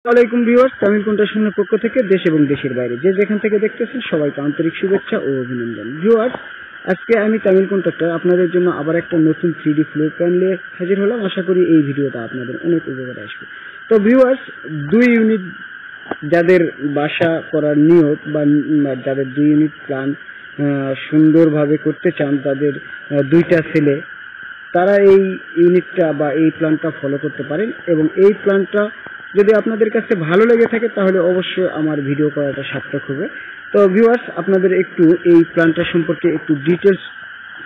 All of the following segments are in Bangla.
আসসালামাইকুম ভিউয়ার্স, তামিল কন্ট্রাকশনের পক্ষ থেকে দেশ এবং দেশের বাইরে যে যেখান থেকে দেখতেছেন সবাইকে আন্তরিক শুভেচ্ছা ও অভিনন্দন। ভিউয়ার্স, আজকে আমি তামিল কন্ট্রাক্টর আপনাদের জন্য আবার একটা নতুন 3D ফ্লোর প্ল্যান নিয়ে হাজির হলাম। আশা করি এই ভিডিওটা আপনাদের অনেক উপকারে আসবে। তো ভিউয়ার্স, 2 ইউনিট যাদের বাসা করার নিয়ত বা যাদের 2 ইউনিট প্ল্যান সুন্দরভাবে করতে চান, তাদের 2টা ছেলে, তারা এই ইউনিটটা বা এই প্ল্যানটা ফলো করতে পারেন। এবং এই প্ল্যানটা যদি আপনাদের কাছে ভালো লেগে থাকে তাহলে অবশ্যই আমার ভিডিও করাটা সার্থক হবে। তো ভিউয়ার্স, আপনাদের একটু এই প্ল্যানটা সম্পর্কে একটু ডিটেলস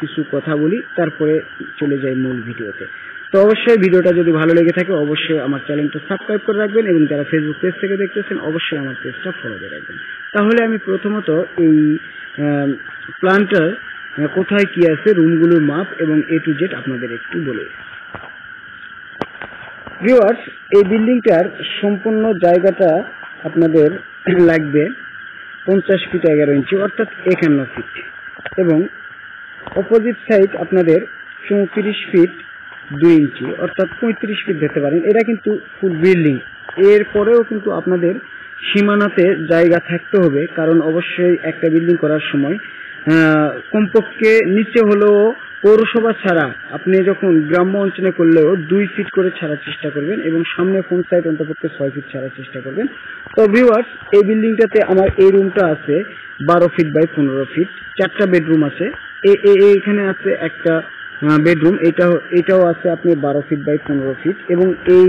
কিছু কথা বলি, তারপরে চলে যাই মূল ভিডিওতে। তো অবশ্যই ভিডিওটা যদি ভালো লেগে থাকে অবশ্যই আমার চ্যানেলটা সাবস্ক্রাইব করে রাখবেন এবং যারা ফেসবুক পেজ থেকে দেখতেছেন অবশ্যই আমার পেজটা ফলো করে রাখবেন। তাহলে আমি প্রথমত এই প্ল্যানটার কোথায় কি আছে, রুমগুলোর মাপ এবং A to Z আপনাদের একটু বলে। ভিউয়ার্স, এই বিল্ডিংটার সম্পূর্ণ জায়গাটা আপনাদের লাগবে 50 ফিট 11 ইঞ্চি অর্থাৎ 51 ফিট, এবং অপোজিট সাইড আপনাদের 34 ফিট 2 ইঞ্চি অর্থাৎ 35 ফিট ধরতে পারেন। এটা কিন্তু ফুল বিল্ডিং। এরপরেও কিন্তু আপনাদের সীমানাতে জায়গা থাকতে হবে, কারণ অবশ্যই একটা বিল্ডিং করার সময় কমপক্ষে নিচে হলেও পৌরসভা ছাড়া আপনি যখন গ্রাম্য অঞ্চলে করলেও 2 ফিট করে ছাড়ার চেষ্টা করবেন এবং সামনে ফ্রন্ট সাইড অন্তপক্ষে 6 ফিট ছাড়ার চেষ্টা করবেন। তো ভিউয়ার্স, এই বিল্ডিংটাতে আমার এই রুমটা আছে 12 ফিট বাই 15 ফিট, 4টা বেডরুম আছে। এখানে আছে একটা বেডরুম, এটাও আছে আপনি 12 ফিট বাই 15 ফিট, এবং এই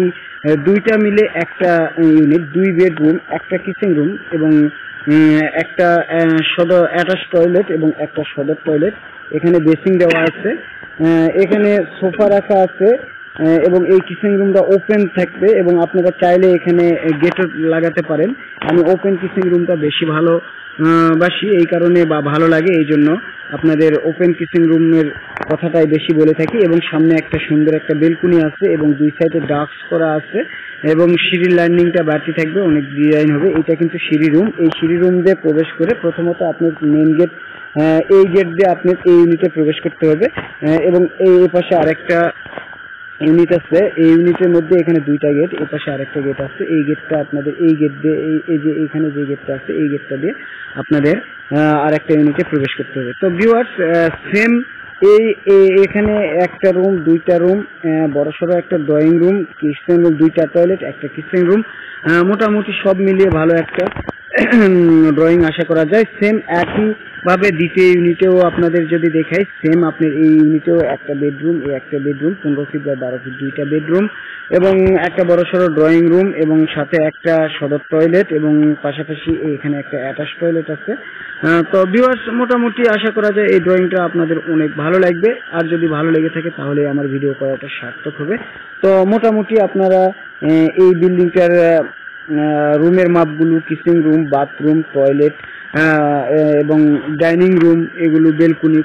2টা মিলে একটা ইউনিট, 2 বেডরুম, একটা কিচেন রুম এবং একটা সদর অ্যাটাচ টয়লেট এবং একটা সদর টয়লেট। এখানে বেসিং দেওয়া আছে, এখানে সোফা রাখা আছে এবং এই কিচেন রুমটা ওপেন থাকবে এবং আপনারা চাইলে এখানে গেট লাগাতে পারেন। আমি ওপেন কিচেন রুমটা বেশি ভালো বাসি, এই কারণে বা ভালো লাগে, এই জন্য আপনাদের ওপেন কিচেন রুমের কথাটাই বেশি বলে থাকি। এবং সামনে একটা সুন্দর একটা বেলকুনি আছে এবং 2 সাইডে ডাস্ক করা আছে এবং সিঁড়ির লাইনিংটা বাড়তি থাকবে, অনেক ডিজাইন হবে। এটা কিন্তু সিঁড়ি রুম। এই সিঁড়ি রুম দিয়ে প্রবেশ করে প্রথমত আপনার মেন গেট, এই গেট দিয়ে আপনার এই ইউনিটে প্রবেশ করতে হবে এবং এই পাশে আরেকটা ইউনিট আছে। এই ইউনিটের মধ্যে এখানে 2টা গেট, এই পাশে আরেকটা গেট আছে। এই গেটটা আপনাদের এই গেট দিয়ে, এই যে এখানে যে গেটটা আছে এই গেটটা দিয়ে আপনাদের আরেকটা ইউনিটে প্রবেশ করতে হবে। তো ভিউয়ার্স, সেম এখানে একটা রুম, 2টা রুম, বড়সড় একটা ড্রয়িং রুম, কিচেন রুম, 2টা টয়লেট, একটা কিচেন রুম, মোটামুটি সব মিলিয়ে ভালো একটা ড্রয়িং আশা করা যায়। সেম একই ভাবে দ্বিতীয় ইউনিটেও আপনাদের যদি দেখাই, সেম আপনার এই ইউনিটেও একটা বেডরুম, একটা বেডরুম 15 ফিট বা 12 ফিট, 2টা বেডরুম এবং একটা বড়সড় ড্রয়িং রুম এবং সাথে একটা সদর টয়লেট এবং পাশাপাশি এখানে একটা অ্যাটাচ টয়লেট আছে। তো ভিউয়ার্স, মোটামুটি আশা করা যায় এই ড্রয়িংটা আপনাদের অনেক ভালো লাগবে, আর যদি ভালো লেগে থাকে তাহলে আমার ভিডিও করাটা সার্থক হবে। তো মোটামুটি আপনারা এই বিল্ডিংটার রুমের মাপগুলো, কিচেন রুম, বাথরুম, টয়লেট এবং ডাইনিং রুম, এগুলো বেলকুনি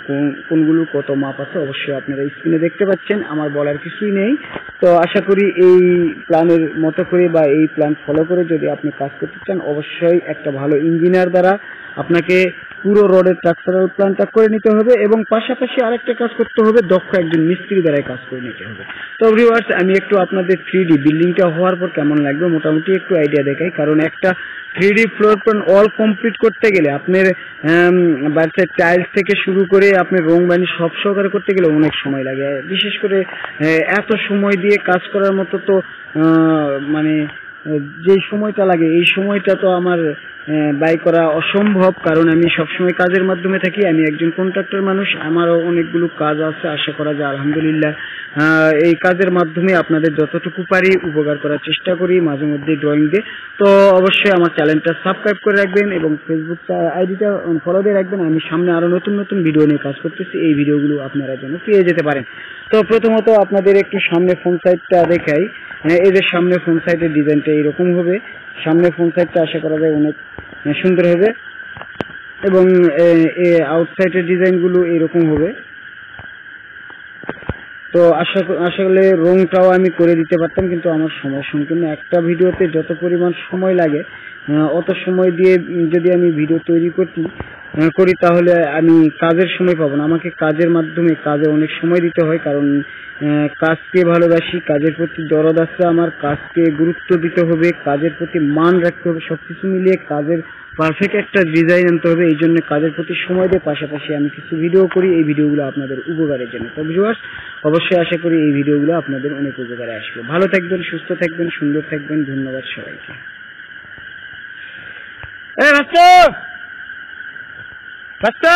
কোনগুলো কত মাপ আছে অবশ্যই আপনারা স্ক্রিনে দেখতে পাচ্ছেন। আমার বলার কিছুই নেই। তো আশা করি এই প্ল্যানের মতো করে বা এই প্ল্যান ফলো করে যদি আপনি কাজ করতে চান অবশ্যই একটা ভালো ইঞ্জিনিয়ার দ্বারা আপনাকে পুরো রোডের স্ট্রাকচারাল প্ল্যানটা করে নিতে হবে এবং পাশাপাশি আরেকটা কাজ করতে হবে, দক্ষ একজন মিস্ত্রি দ্বারাই কাজ করে নিতে হবে। তো ভিউয়ার্স, আমি একটু আপনাদের 3D বিল্ডিংটা হওয়ার পর কেমন লাগবে মোটামুটি একটু আইডিয়া দেখাই। কারণ একটা 3D floor plan all complete করতে গেলে আপনার বাড়িতে টাইলস থেকে শুরু করে আপনার রং বানি সব সহকারে করতে গেলে অনেক সময় লাগে। বিশেষ করে এত সময় দিয়ে কাজ করার মতো তো মানে যে সময়টা লাগে এই সময়টা তো আমার ব্যয় করা অসম্ভব, কারণ আমি সবসময় কাজের মাধ্যমে থাকি। আমি একজন কন্ট্রাক্টর মানুষ, আমারও অনেকগুলো কাজ আছে। আশা করা যায় আলহামদুলিল্লাহ এই কাজের মাধ্যমে আপনাদের যতটুকু পারি উপকার করার চেষ্টা করি মাঝে মধ্যে ড্রয়িং দিয়ে। তো অবশ্যই আমার চ্যানেলটা সাবস্ক্রাইব করে রাখবেন এবং ফেসবুক আইডিটা ফলো দিয়ে রাখবেন। আমি সামনে আরো নতুন নতুন ভিডিও নিয়ে কাজ করতেছি, এই ভিডিওগুলো আপনারা যেন পেয়ে যেতে পারেন। তো প্রথমত আপনাদের একটু সামনে ফ্রন্ট সাইডটা দেখাই। এই যে সামনে ফ্রন্ট সাইডের ডিজাইনটা এরকম হবে। সামনে ফ্রন্ট সাইডটা আশা করা যায় অনেক সুন্দর হবে এবং আউটসাইডের ডিজাইনগুলো এরকম হবে। তো আসলে রংটাও আমি করে দিতে পারতাম, কিন্তু আমার সময় সংকীর্ণ। একটা ভিডিওতে যত পরিমাণ সময় লাগে অত সময় দিয়ে যদি আমি ভিডিও তৈরি করতি করি তাহলে আমি কাজের সময় পাবো না। আমাকে কাজের মাধ্যমে কাজে অনেক সময় দিতে হয়, কারণ কাজকে ভালোবাসি, কাজের প্রতি দরদ আছে আমার, কাজকে গুরুত্ব দিতে হবে, কাজের প্রতি মান রাখতে হবে, সবকিছু মিলিয়ে কাজের পারফেক্ট একটা ডিজাইন আনতে হবে। এই জন্য কাজের প্রতি সময় দিয়ে পাশাপাশি আমি কিছু ভিডিও করি, এই ভিডিওগুলো আপনাদের উপকারের জন্য। তো ভিউয়ার্স, অবশ্যই আশা করি এই ভিডিওগুলো আপনাদের অনেক উপকারে আসবে। ভালো থাকবেন, সুস্থ থাকবেন, সুন্দর থাকবেন। ধন্যবাদ সবাইকে। বাচ্চা